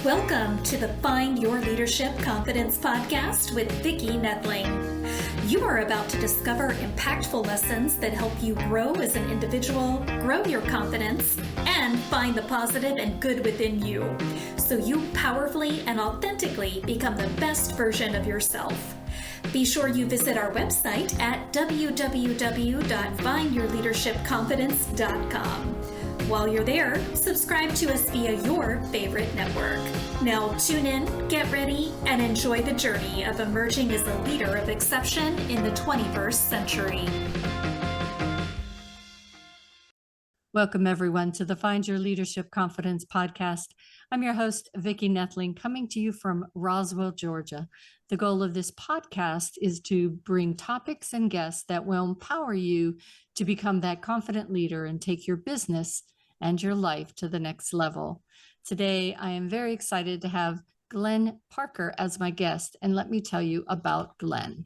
Welcome to the Find Your Leadership Confidence podcast with Vicki Noethling. You are about to discover impactful lessons that help you grow as an individual, grow your confidence, and find the positive and good within you, so you powerfully and authentically become the best version of yourself. Be sure you visit our website at www.findyourleadershipconfidence.com. While you're there, subscribe to us via your favorite network. Now tune in, get ready, and enjoy the journey of emerging as a leader of exception in the 21st century. Welcome, everyone, to the Find Your Leadership Confidence podcast. I'm your host, Vicki Noethling, coming to you from Roswell, Georgia. The goal of this podcast is to bring topics and guests that will empower you to become that confident leader and take your business and your life to the next level. Today, I am very excited to have Glenn Parker as my guest, and let me tell you about Glenn.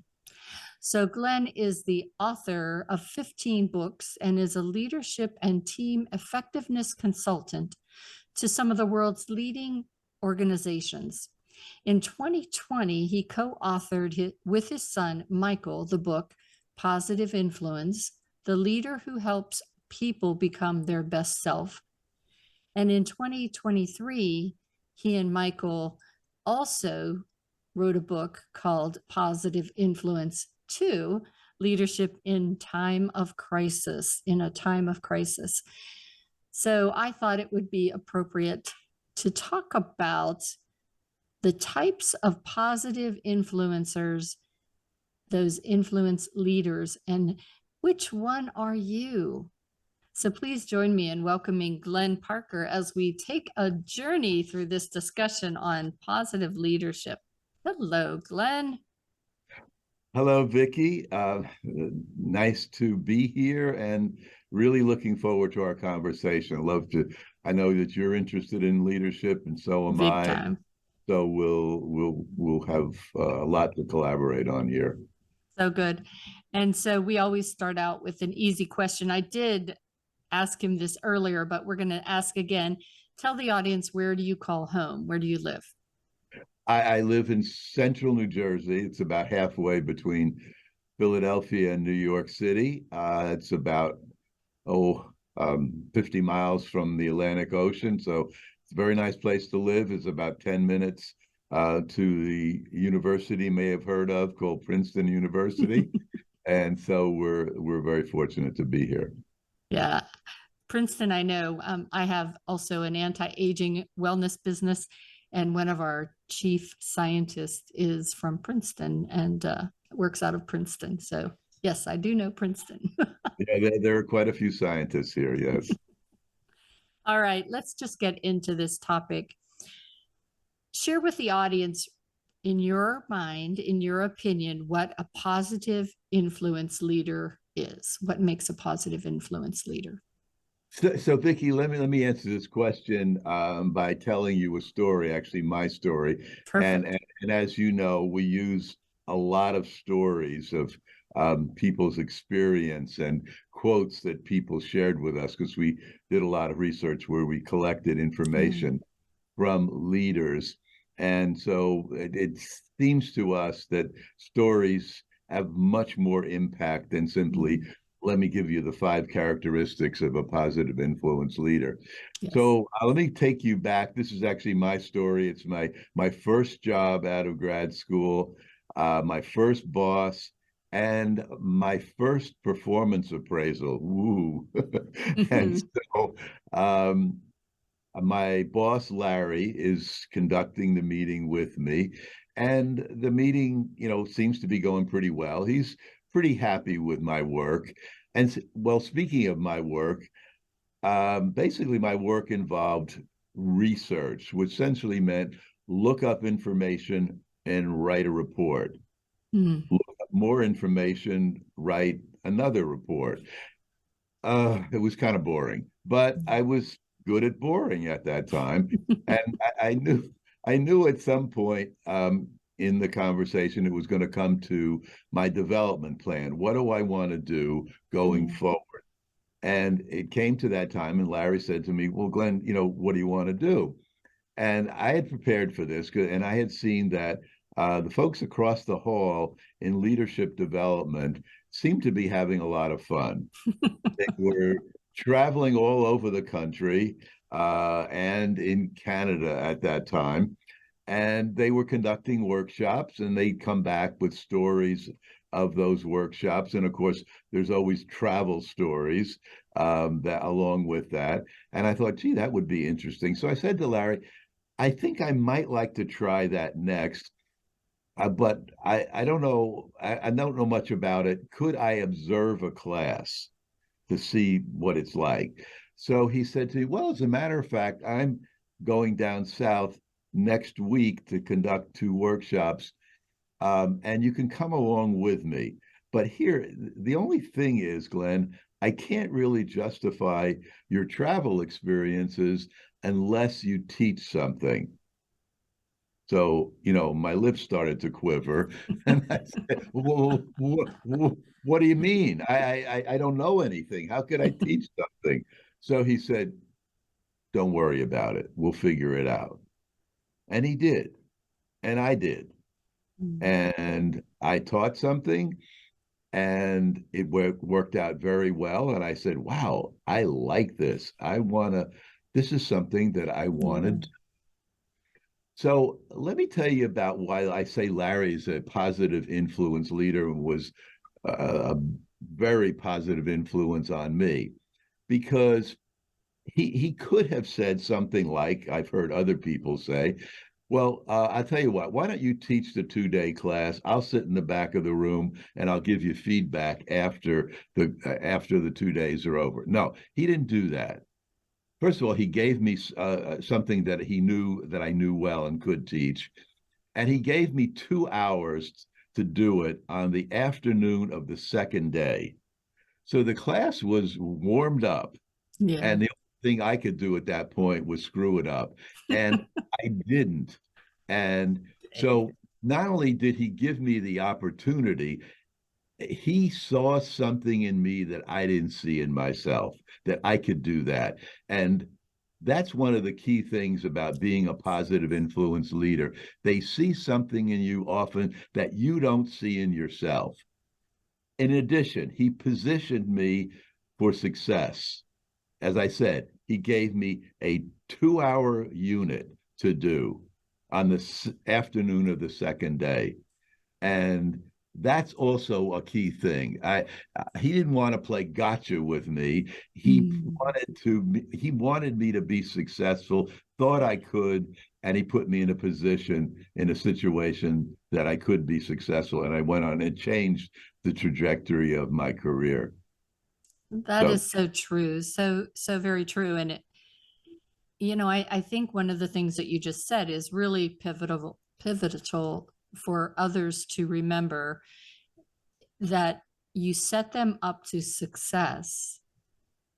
So Glenn is the author of 15 books and is a leadership and team effectiveness consultant to some of the world's leading organizations. In 2020, he co-authored with his son, Michael, the book, Positive Influence, The Leader Who Helps People Become Their Best Self. And in 2023, he and Michael also wrote a book called Positive Influence 2, Leadership in Time of Crisis, in a Time of Crisis. So I thought it would be appropriate to talk about the types of positive influencers, those influence leaders, and which one are you? So please join me in welcoming Glenn Parker as we take a journey through this discussion on positive leadership. Hello, Glenn. Hello, Vicki. Nice to be here and really looking forward to our conversation. I know that you're interested in leadership, and so am Big I. Time. So we'll have a lot to collaborate on here. So good. And so we always start out with an easy question. I did ask him this earlier, but we're going to ask again. Tell the audience, where do you call home? Where do you live? I live in central New Jersey. It's about halfway between Philadelphia and New York City. It's about 50 miles from the Atlantic Ocean. So it's a very nice place to live. It's about 10 minutes to the university you may have heard of, called Princeton University. And so we're very fortunate to be here. Yeah. Princeton, I know. I have also an anti-aging wellness business, and one of our chief scientists is from Princeton and works out of Princeton. So yes, I do know Princeton. Yeah, there are quite a few scientists here, yes. All right, let's just get into this topic. Share with the audience, in your mind, in your opinion, what a positive influence leader is. What makes a positive influence leader? So Vicki, let me answer this question by telling you a story, actually my story. Perfect. And as you know, we use a lot of stories of people's experience and quotes that people shared with us, because we did a lot of research where we collected information from leaders. And so it seems to us that stories have much more impact than simply, let me give you the 5 characteristics of a positive influence leader. Yes. So let me take you back. This is actually my story. It's my first job out of grad school, my first boss, and my first performance appraisal. Woo! And so my boss, Larry, is conducting the meeting with me, and the meeting, seems to be going pretty well. He's pretty happy with my work. And well, speaking of my work, basically my work involved research, which essentially meant look up information and write a report. Look up more information, write another report. It was kind of boring, but I was good at boring at that time. And I knew at some point in the conversation, it was going to come to my development plan. What do I want to do going forward? And it came to that time, and Larry said to me, well, Glenn, what do you want to do? And I had prepared for this, and I had seen that the folks across the hall in leadership development seemed to be having a lot of fun. They were traveling all over the country and in Canada at that time. And they were conducting workshops, and they'd come back with stories of those workshops. And of course, there's always travel stories that along with that. And I thought, gee, that would be interesting. So I said to Larry, I think I might like to try that next. But I don't know. I don't know much about it. Could I observe a class to see what it's like? So he said to me, well, as a matter of fact, I'm going down south next week to conduct 2 workshops, and you can come along with me. But here, the only thing is, Glenn, I can't really justify your travel experiences unless you teach something. So, my lips started to quiver. And I said, well, what do you mean? I don't know anything. How could I teach something? So he said, don't worry about it. We'll figure it out. And he did. And I did. And I taught something, and it worked out very well. And I said, wow, I like this. This is something that I wanted. So let me tell you about why I say Larry's a positive influence leader and was a very positive influence on me, because he could have said something like I've heard other people say, well, I'll tell you what, why don't you teach the 2-day class? I'll sit in the back of the room and I'll give you feedback after the 2 days are over. No, he didn't do that. First of all, he gave me something that he knew that I knew well and could teach. And he gave me 2 hours to do it on the afternoon of the second day. So the class was warmed up. Yeah. And the only thing I could do at that point was screw it up. And I didn't. And so not only did he give me the opportunity, he saw something in me that I didn't see in myself, that I could do that. And that's one of the key things about being a positive influence leader. They see something in you often that you don't see in yourself. In addition, he positioned me for success. As I said, he gave me a 2-hour unit to do on the afternoon of the second day. And that's also a key thing. He didn't want to play gotcha with me. He wanted me to be successful, thought I could, and he put me in a situation that I could be successful. And I went on and changed the trajectory of my career. That is so true. So very true. And I think one of the things that you just said is really pivotal for others to remember, that you set them up to success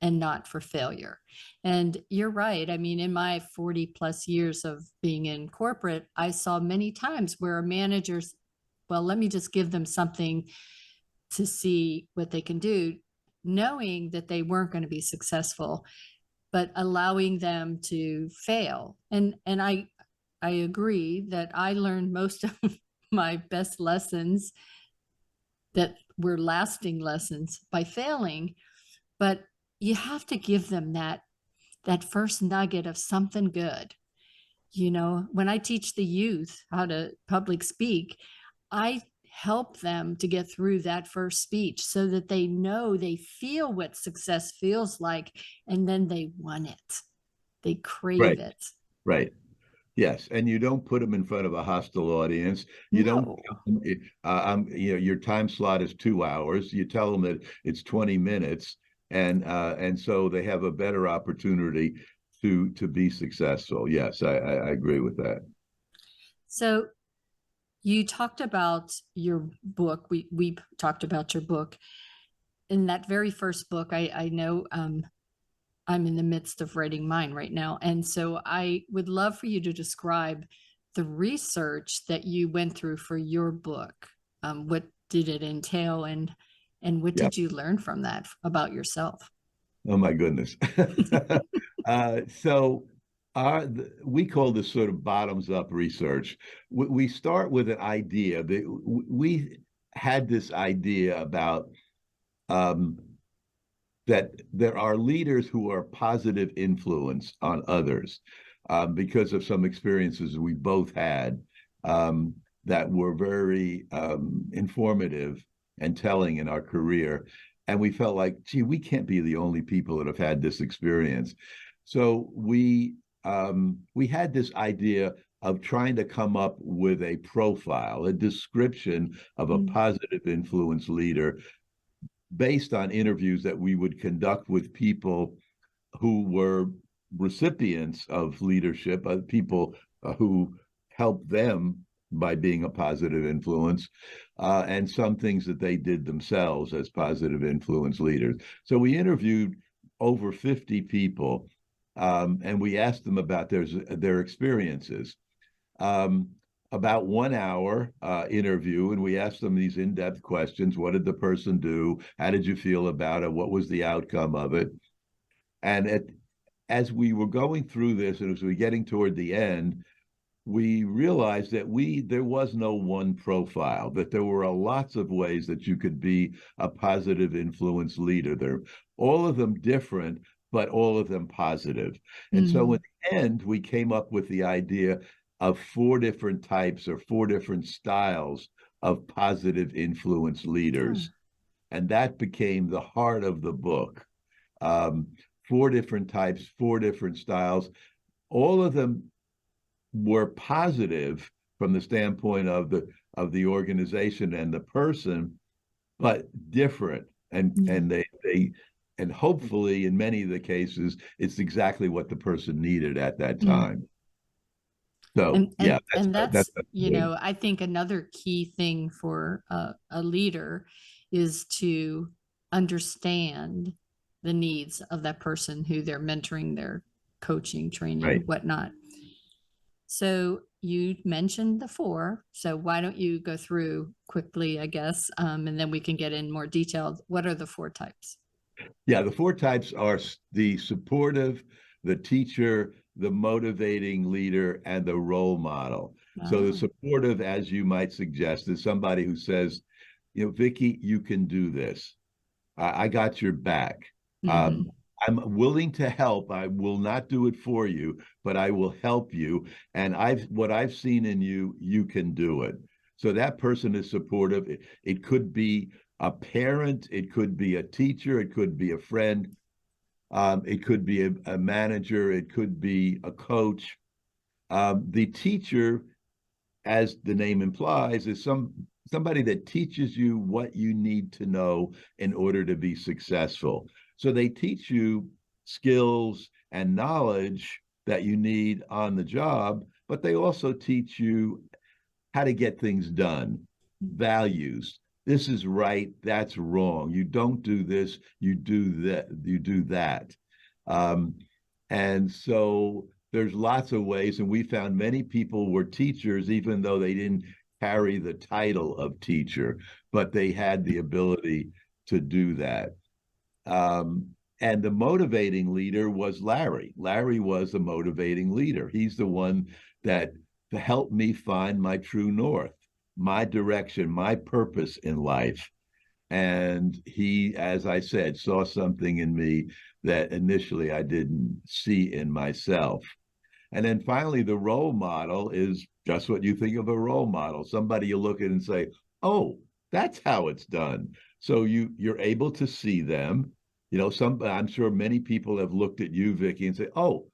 and not for failure. And you're right. I mean, in my 40 plus years of being in corporate, I saw many times where managers, well, let me just give them something to see what they can do, knowing that they weren't going to be successful, but allowing them to fail. And I agree that I learned most of my best lessons that were lasting lessons by failing. But you have to give them that first nugget of something good. When I teach the youth how to public speak, I help them to get through that first speech so that they feel what success feels like, and then they want it. They crave it. Right. Yes, and you don't put them in front of a hostile audience. You don't. Your time slot is 2 hours. You tell them that it's 20 minutes, and so they have a better opportunity to be successful. Yes, I agree with that. So you talked about your book. We talked about your book. In that very first book, I know I'm in the midst of writing mine right now. And so I would love for you to describe the research that you went through for your book. What did it entail, and what did you learn from that about yourself? Oh my goodness. So We call this sort of bottoms up research. We start with an idea. We had this idea about um, that there are leaders who are positive influence on others because of some experiences we both had um, that were very informative and telling in our career. And we felt like, gee, we can't be the only people that have had this experience. So we had this idea of trying to come up with a profile, a description of a positive influence leader based on interviews that we would conduct with people who were recipients of leadership, people who helped them by being a positive influence, and some things that they did themselves as positive influence leaders. So we interviewed over 50 people, and we asked them about their experiences. Um, about 1 hour interview, and we asked them these in-depth questions. What did the person do? How did you feel about it? What was the outcome of it? And as we were going through this, and as we were getting toward the end, we realized that there was no one profile, that there were lots of ways that you could be a positive influence leader. They're all of them different, but all of them positive. And so in the end, we came up with the idea of 4 different types or 4 different styles of positive influence leaders. And that became the heart of the book. 4 different types, 4 different styles. All of them were positive from the standpoint of the organization and the person, but different. And they and hopefully in many of the cases, it's exactly what the person needed at that time. So yeah, that's I think another key thing for a leader is to understand the needs of that person who they're mentoring, they're coaching, training, whatnot. So you mentioned the 4. So why don't you go through quickly, I guess, and then we can get in more detail. What are the 4 types? Yeah, the 4 types are the supportive, the teacher, the motivating leader, and the role model. So the supportive, as you might suggest, is somebody who says, Vicki, you can do this. I got your back. I'm willing to help. I will not do it for you, but I will help you. And what I've seen in you, you can do it. So that person is supportive. It could be a parent, it could be a teacher, it could be a friend, it could be a manager, it could be a coach. The teacher, as the name implies, is somebody that teaches you what you need to know in order to be successful. So they teach you skills and knowledge that you need on the job, but they also teach you how to get things done, values. This is right, that's wrong. You don't do this, you do that, you do that. And so there's lots of ways, and we found many people were teachers, even though they didn't carry the title of teacher, but they had the ability to do that. And the motivating leader was Larry. Larry was the motivating leader. He's the one that helped me find my true north, my direction, my purpose in life. And he, as I said, saw something in me that initially I didn't see in myself. And then finally, the role model is just what you think of a role model, somebody you look at and say, oh, that's how it's done. So you're able to see them. I'm sure many people have looked at you, Vicki, and say, oh,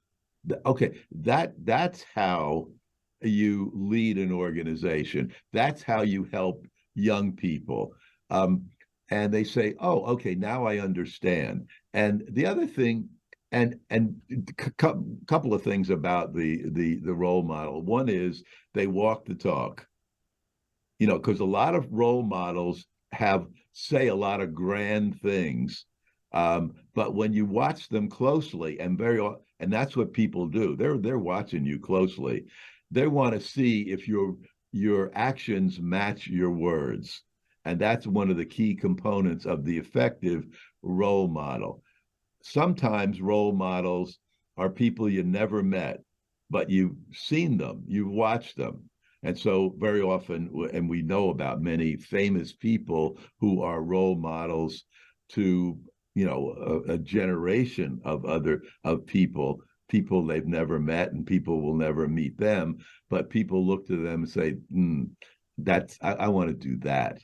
okay, that's how you lead an organization. That's how you help young people. And they say, oh, okay, now I understand. And the other thing, and couple of things about the role model. One is they walk the talk. Because a lot of role models say a lot of grand things, but when you watch them closely, and that's what people do. They're watching you closely. They want to see if your actions match your words, and that's one of the key components of the effective role model. Sometimes role models are people you never met. but you've seen them, you've watched them. And so very often, and we know about many famous people who are role models to, a generation of people they've never met, and people will never meet them, but people look to them and say, I want to do that.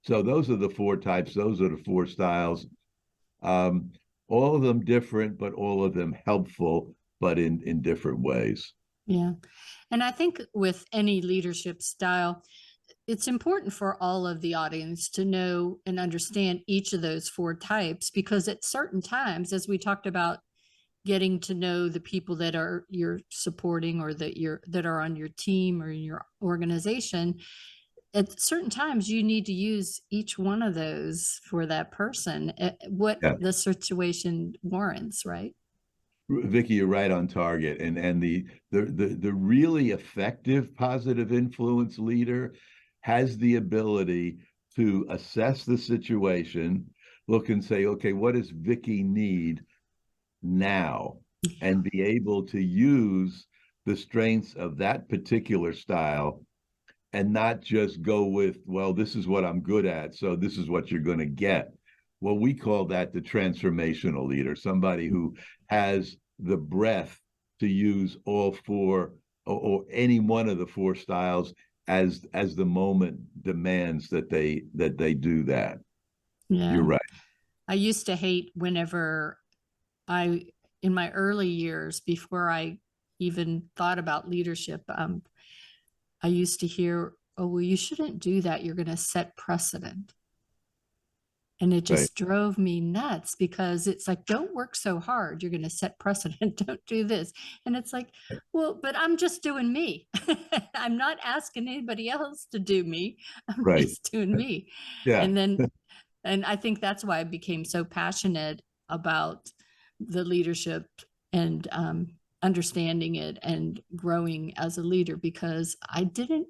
So those are the four types. Those are the four styles. Um, all of them different, but all of them helpful, but in different ways. Yeah. And I think with any leadership style, it's important for all of the audience to know and understand each of those four types, because at certain times, as we talked about, getting to know the people that are you're supporting or that are on your team or your organization, at certain times you need to use each one of those for that person, what Yeah. the situation warrants, right? Vicki, you're right on target. And the really effective positive influence leader has the ability to assess the situation, look and say, okay, what does Vicki need now? And be able to use the strengths of that particular style and not just go with, well, this is what I'm good at, so this is what you're going to get. Well, we call that the transformational leader, somebody who has the breadth to use all four, or any one of the four styles as the moment demands that they do that. Yeah. You're right. I used to hate whenever in my early years, before I even thought about leadership, I used to hear, oh, well, you shouldn't do that. You're going to set precedent. And it Right. just drove me nuts, because it's like, don't work so hard. You're going to set precedent. Don't do this. And it's like, well, but I'm just doing me. I'm not asking anybody else to do me. I'm Right. just doing me. Yeah. And I think that's why I became so passionate about the leadership and understanding it and growing as a leader, because I didn't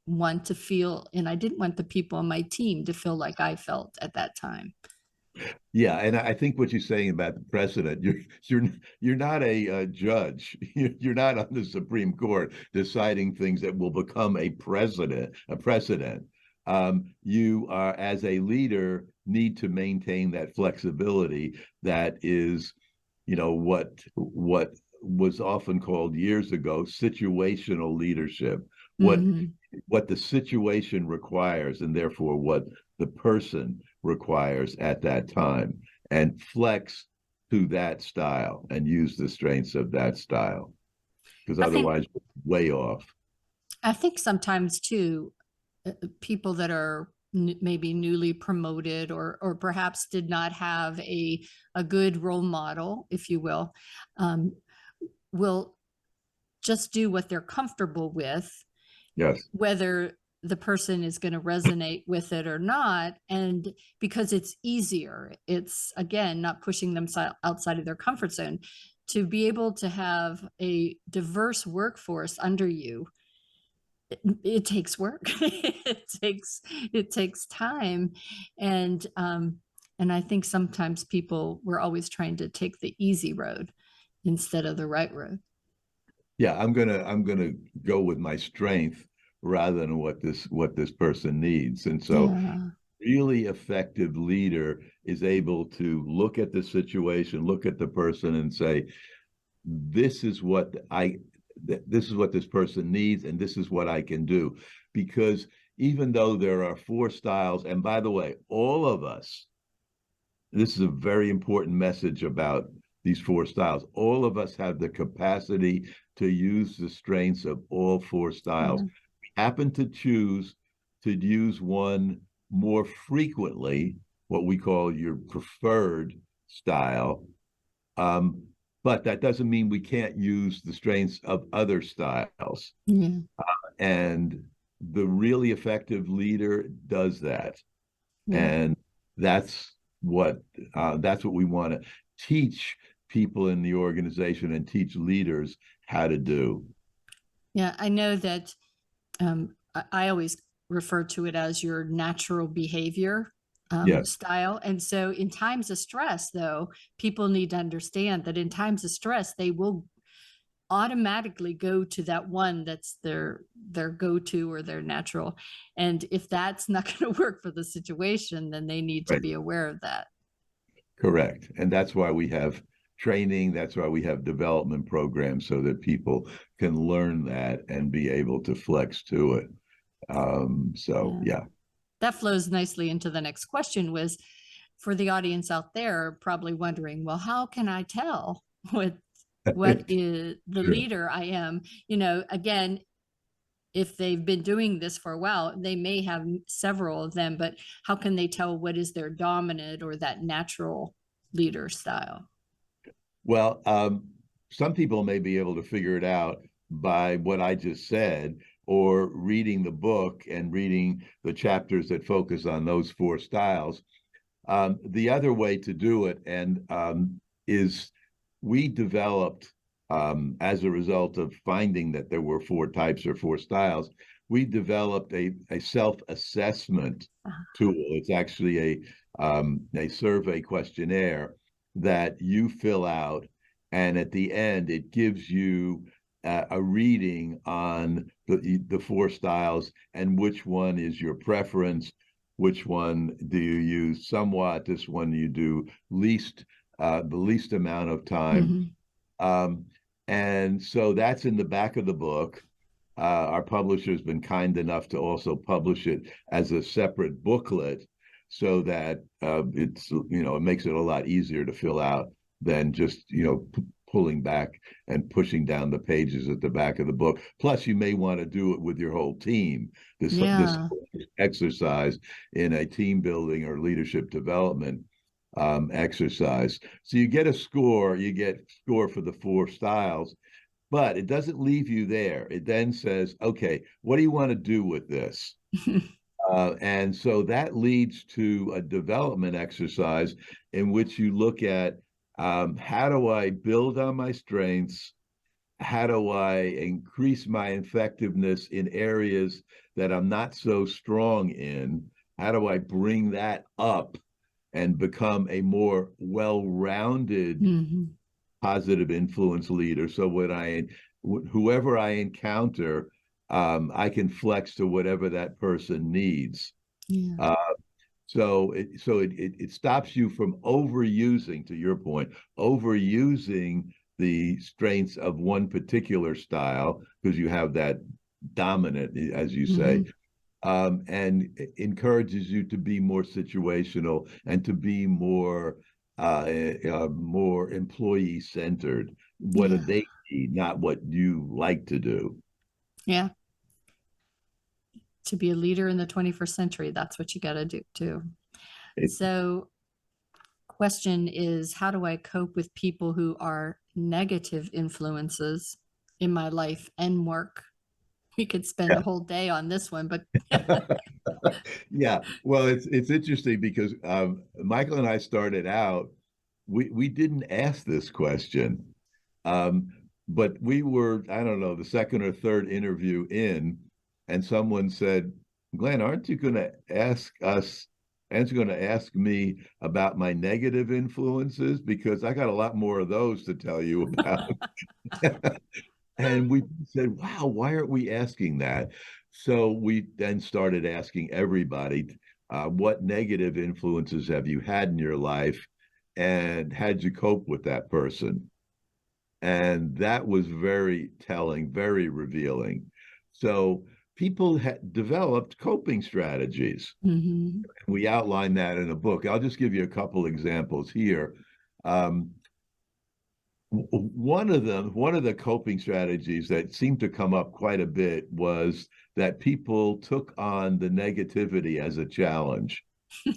want to feel, and I didn't want the people on my team to feel like I felt at that time. Yeah, and I think what you're saying about the precedent, you're not a judge. You're not on the Supreme Court deciding things that will become a precedent. You are, as a leader, need to maintain that flexibility. That is, what was often called years ago situational leadership. What Mm-hmm. what the situation requires, and therefore what the person requires at that time, and flex to that style and use the strengths of that style, because I think otherwise way off. I think sometimes too, people that are maybe newly promoted, or perhaps did not have a good role model, if you um, will just do what they're comfortable with, Yes. whether the person is going to resonate with it or not. And because it's easier, it's again not pushing them outside of their comfort zone. To be able to have a diverse workforce under you, it takes work. It takes time. And I think sometimes people were always trying to take the easy road instead of the right road. Yeah, I'm gonna go with my strength rather than what this person needs. And so Yeah. really effective leader is able to look at the situation, look at the person, and say, this is what this is what this person needs, and this is what I can do. Because even though there are four styles, and by the way, all of us, this is a very important message about these four styles, all of us have the capacity to use the strengths of all four styles. Yeah. We happen to choose to use one more frequently, what we call your preferred style. um, but that doesn't mean we can't use the strengths of other styles. Yeah. And the really effective leader does that. Yeah. And that's what we want to teach people in the organization and teach leaders how to do. Yeah. I know that I always refer to it as your natural behavior Yes. style. And so in times of stress, though, people need to understand that in times of stress, they will automatically go to that one that's their go-to or their natural. And if that's not going to work for the situation, then they need to Right. be aware of that. Correct. And that's why we have training. That's why we have development programs so that people can learn that and be able to flex to it. Yeah. That flows nicely into the next question, was for the audience out there probably wondering, well, how can I tell what is the Sure. leader I am? You know, again, if they've been doing this for a while, they may have several of them, but how can they tell what is their dominant or that natural leader style? Well, some people may be able to figure it out by what I just said, or reading the book and reading the chapters that focus on those four styles. The other way to do it is we developed, as a result of finding that there were four types or four styles, we developed a self-assessment tool. It's actually a survey questionnaire that you fill out, and at the end, it gives you a reading on the four styles and which one is your preference. Which one do you use somewhat? This one you do the least amount of time. And so that's in the back of the book. Our publisher's been kind enough to also publish it as a separate booklet so that it makes it a lot easier to fill out than just, pulling back and pushing down the pages at the back of the book. Plus, you may want to do it with your whole team. This exercise in a team building or leadership development exercise. So you get a score. You get score for the four styles, but it doesn't leave you there. It then says, okay, what do you want to do with this? And so that leads to a development exercise in which you look at how do I build on my strengths? How do I increase my effectiveness in areas that I'm not so strong in? How do I bring that up and become a more well-rounded positive influence leader? So whoever I encounter, I can flex to whatever that person needs. So it stops you from overusing, to your point, overusing the strengths of one particular style, because you have that dominant, as you say, and encourages you to be more situational and to be more more employee centered. What do they need, not what you like to do? Yeah. To be a leader in the 21st century, that's what you got to do too. So question is, how do I cope with people who are negative influences in my life and work? We could spend a whole day on this one, but yeah, well, it's interesting because Michael and I started out, we didn't ask this question, but we were, I don't know, the second or third interview in, and someone said, Glenn, aren't you going to ask me about my negative influences? Because I got a lot more of those to tell you about. And we said, wow, why aren't we asking that? So we then started asking everybody, what negative influences have you had in your life, and how'd you cope with that person? And that was very telling, very revealing. So people had developed coping strategies. We outline that in a book. I'll just give you a couple examples here. One of the coping strategies that seemed to come up quite a bit was that people took on the negativity as a challenge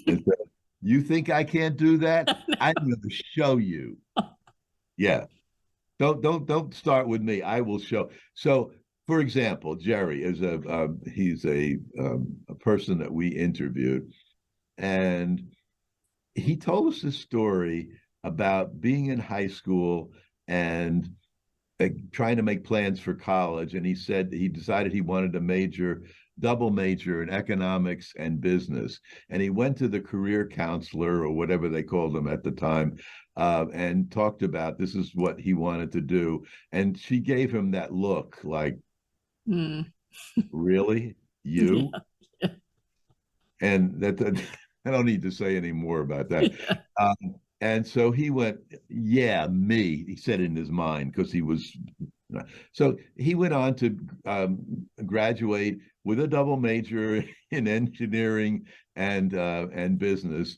and said, you think I can't do that? I'm going to show you. Yeah. Don't start with me. I will show. So, for example, Jerry is he's a person that we interviewed, and he told us this story about being in high school and trying to make plans for college, and he said he decided he wanted to double major in economics and business. And he went to the career counselor, or whatever they called him at the time, and talked about this is what he wanted to do. And she gave him that look like, really? You? Yeah. And that I don't need to say any more about that. Yeah. And so he went, yeah, me, he said in his mind, because he was. So he went on to graduate with a double major in engineering and business.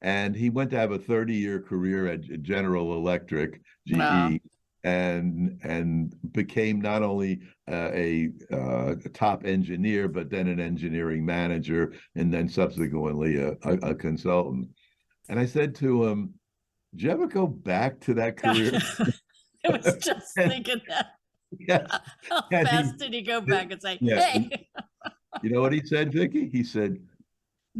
And he went to have a 30-year career at General Electric, Wow. GE, and became not only a top engineer, but then an engineering manager, and then subsequently a consultant. And I said to him, "Did you ever go back to that career?" I was just thinking that. Yes. How And fast did he go back and say, yeah, hey? you know what he said, Vicki? He said,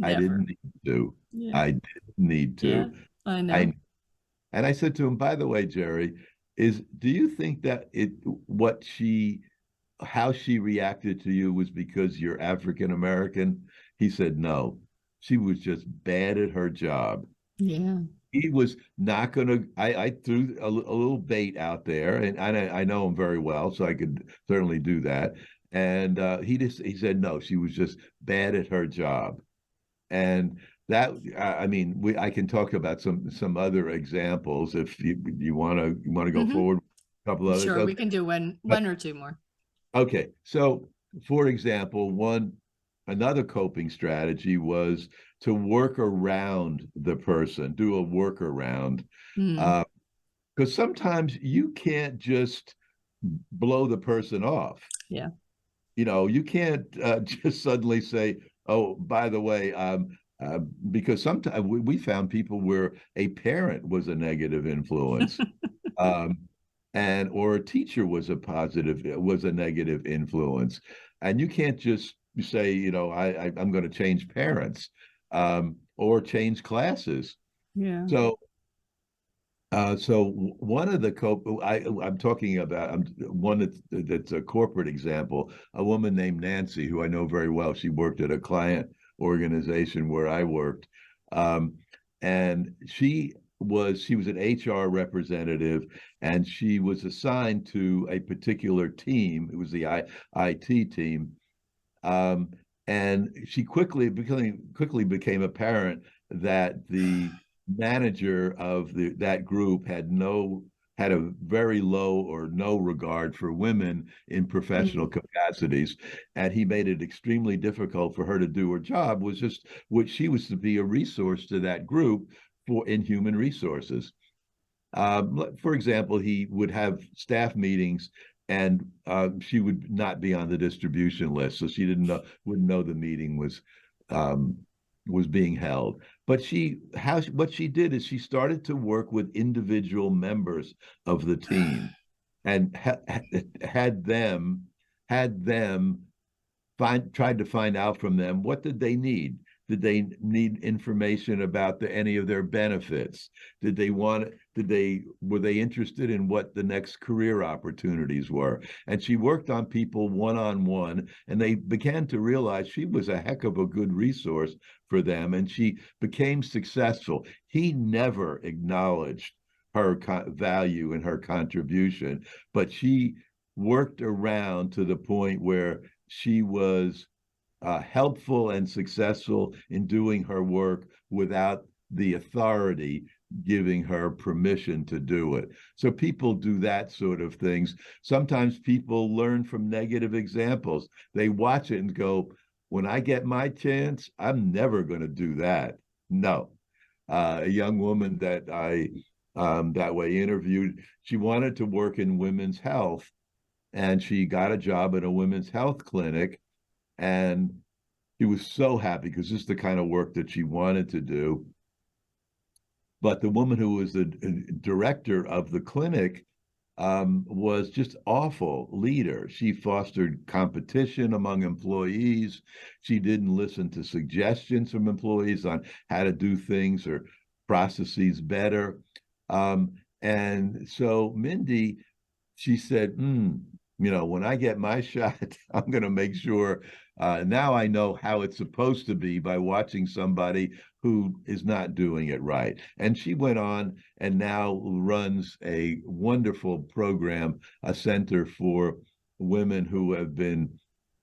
"I Never. didn't need to. Yeah. I didn't need Yeah, to." I know. And I said to him, "By the way, Jerry, do you think that how she reacted to you was because you're African American?" He said, "No, she was just bad at her job." Yeah. He was not going to. I threw a little bait out there, and I know him very well, so I could certainly do that. And he said no, she was just bad at her job. And that, I mean, I can talk about some other examples if you want to go forward. A couple others. Sure, we Okay. can do one or two more. Okay, so for example, another coping strategy was to work around the person, do a workaround, because sometimes you can't just blow the person off. Yeah. You can't just suddenly say, "Oh, by the way," because sometimes we found people where a parent was a negative influence. um, or a teacher was a negative influence, and you can't just say, I'm going to change parents, or change classes. Yeah. So one of the I'm talking about, one that's a corporate example, a woman named Nancy, who I know very well. She worked at a client organization where I worked, and she was an HR representative, and she was assigned to a particular team. It was the IT team, um, and she quickly became apparent that the manager of that group had a very low or no regard for women in professional capacities, and he made it extremely difficult for her to do her job. Was just what she was to be a resource to that group in human resources. For example, he would have staff meetings, and she would not be on the distribution list, so she wouldn't know the meeting was being held. But what she did is she started to work with individual members of the team, and had them tried to find out from them, what did they need. Did they need information about any of their benefits? Were they interested in what the next career opportunities were? And she worked on people one-on-one, and they began to realize she was a heck of a good resource for them, and she became successful. He never acknowledged her value and her contribution, but she worked around to the point where she was helpful and successful in doing her work without the authority giving her permission to do it. So people do that sort of things. Sometimes people learn from negative examples. They watch it and go, when I get my chance, I'm never going to do that. No. A young woman that I that way interviewed, she wanted to work in women's health, and she got a job at a women's health clinic, and she was so happy because this is the kind of work that she wanted to do. But the woman who was the director of the clinic was just awful leader. She fostered competition among employees. She didn't listen to suggestions from employees on how to do things or processes better. And so Mindy she said, when I get my shot, I'm going to make sure. Now I know how it's supposed to be by watching somebody who is not doing it right. And she went on and now runs a wonderful program, a center for women who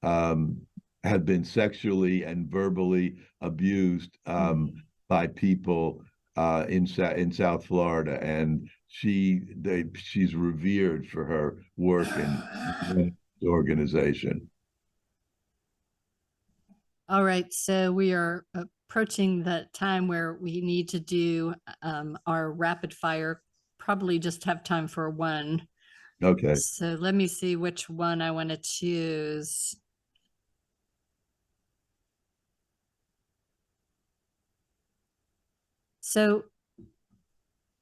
um, have been sexually and verbally abused by people in South Florida, and she's revered for her work in the organization. All right, so we are approaching the time where we need to do our rapid fire. Probably just have time for one. Okay. So let me see which one I want to choose. So,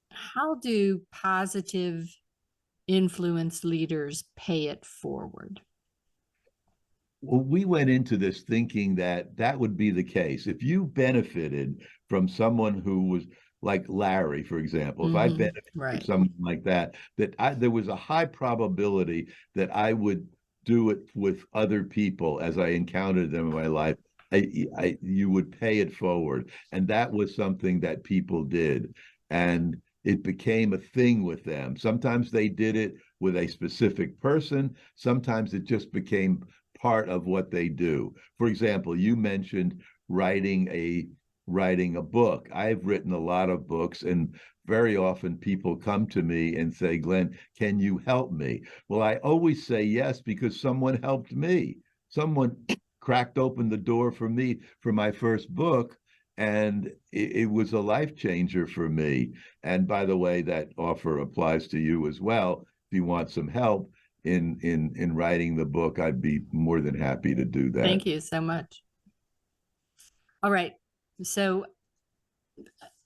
how do positive influence leaders pay it forward? Well, we went into this thinking that that would be the case. If you benefited from someone who was like Larry, for example, if I benefited from someone like that, there was a high probability that I would do it with other people as I encountered them in my life. You would pay it forward. And that was something that people did. And it became a thing with them. Sometimes they did it with a specific person. Sometimes it just became part of what they do. For example, you mentioned writing a book. I've written a lot of books, and very often people come to me and say, Glenn, can you help me? Well, I always say yes, because someone helped me. Someone cracked open the door for me for my first book, and it was a life changer for me. And by the way, that offer applies to you as well. If you want some help in writing the book, I'd be more than happy to do that. Thank you so much. All right. So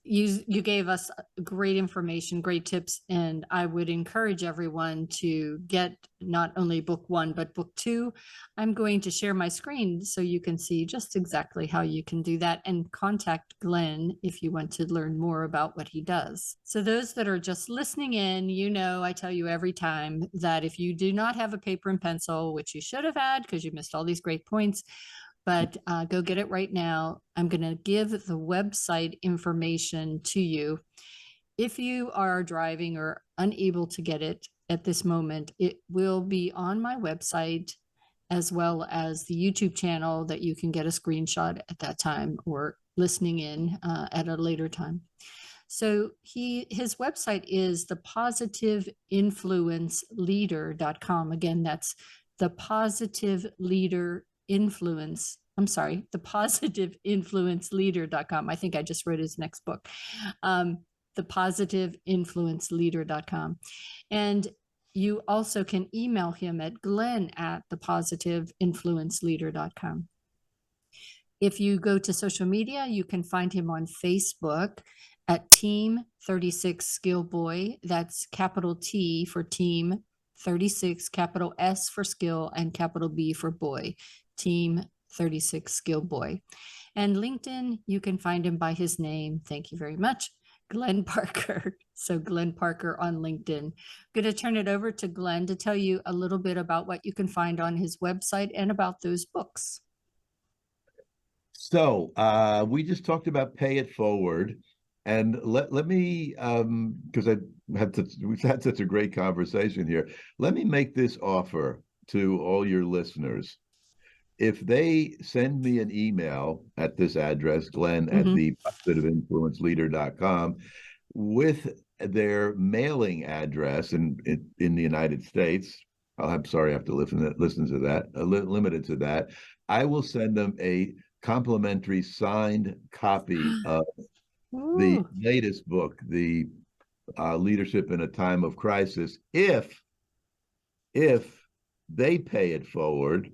you gave us great information, great tips, and I would encourage everyone to get not only book one, but book two. I'm going to share my screen so you can see just exactly how you can do that, and contact Glenn if you want to learn more about what he does. So those that are just listening in, I tell you every time that if you do not have a paper and pencil, which you should have had because you missed all these great points, but go get it right now. I'm going to give the website information to you. If you are driving or unable to get it at this moment, it will be on my website, as well as the YouTube channel that you can get a screenshot at that time or listening in at a later time. So his website is thepositiveinfluenceleader.com. Again, that's thepositiveinfluenceleader.com. I think I just wrote his next book. Thepositiveinfluenceleader.com. And you also can email him at glenn@thepositiveinfluenceleader.com. If you go to social media, you can find him on Facebook at Team 36 Skill Boy. That's capital T for Team 36, capital S for Skill, and capital B for Boy. Team 36 Skill Boy. And LinkedIn, you can find him by his name. Thank you very much, Glenn Parker. So Glenn Parker on LinkedIn. I'm going to turn it over to Glenn to tell you a little bit about what you can find on his website and about those books. So we just talked about pay it forward. And let me, because we've had such a great conversation here, let me make this offer to all your listeners. If they send me an email at this address, Glenn at thepositiveinfluenceleader.com, with their mailing address in the United States, I'm sorry, I have to listen to that, limited to that, I will send them a complimentary signed copy of the latest book, the Leadership in a Time of Crisis, if they pay it forward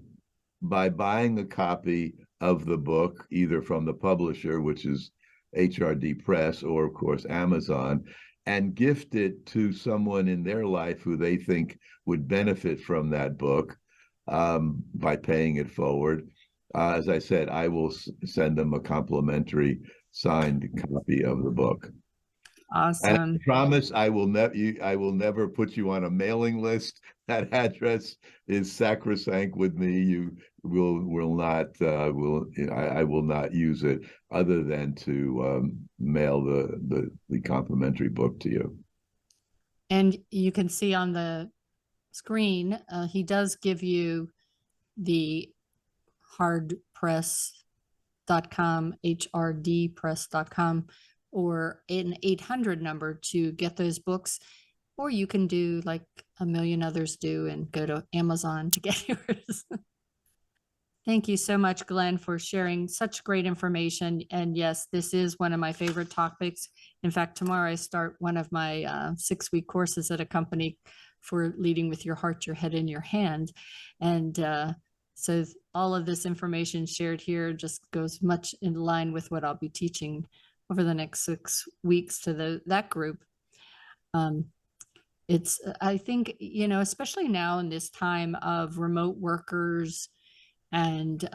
by buying a copy of the book, either from the publisher, which is HRD Press, or of course Amazon, and gift it to someone in their life who they think would benefit from that book by paying it forward. As I said, I will send them a complimentary signed copy of the book. And I Awesome. promise I will never put you on a mailing list. That address is sacrosanct with me. You will not I will not use it other than to mail the complimentary book to you. And you can see on the screen, he does give you the hardpress.com, hrdpress.com, or an 800 number to get those books. Or you can do like a million others do and go to Amazon to get yours. Thank you so much, Glenn, for sharing such great information. And yes, this is one of my favorite topics. In fact, tomorrow I start one of my 6-week courses at a company for leading with your heart, your head, and your hand. And so all of this information shared here just goes much in line with what I'll be teaching over the next 6 weeks to that group. I think, especially now in this time of remote workers and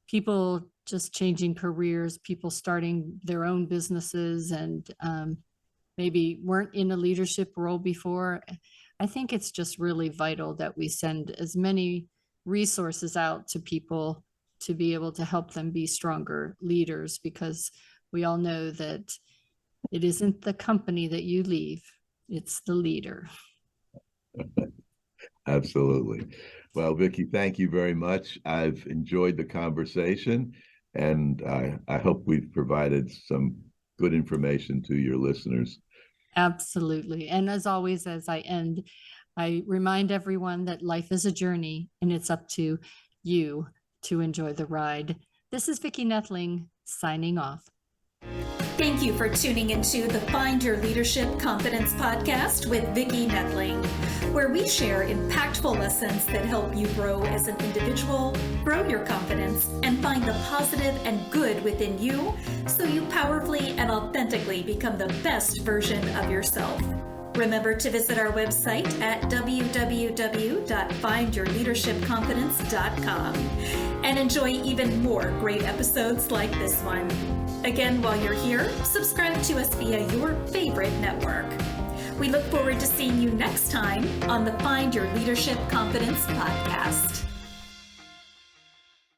people just changing careers, people starting their own businesses and maybe weren't in a leadership role before. I think it's just really vital that we send as many resources out to people to be able to help them be stronger leaders, because we all know that it isn't the company that you leave, it's the leader. Absolutely. Well, Vicki, thank you very much. I've enjoyed the conversation, and I hope we've provided some good information to your listeners. Absolutely. And as always, as I end, I remind everyone that life is a journey and it's up to you to enjoy the ride. This is Vicki Noethling signing off. Thank you for tuning into the Find Your Leadership Confidence podcast with Vicki Noethling, where we share impactful lessons that help you grow as an individual, grow your confidence, and find the positive and good within you so you powerfully and authentically become the best version of yourself. Remember to visit our website at www.findyourleadershipconfidence.com and enjoy even more great episodes like this one. Again, while you're here, subscribe to us via your favorite network. We look forward to seeing you next time on the Find Your Leadership Confidence podcast.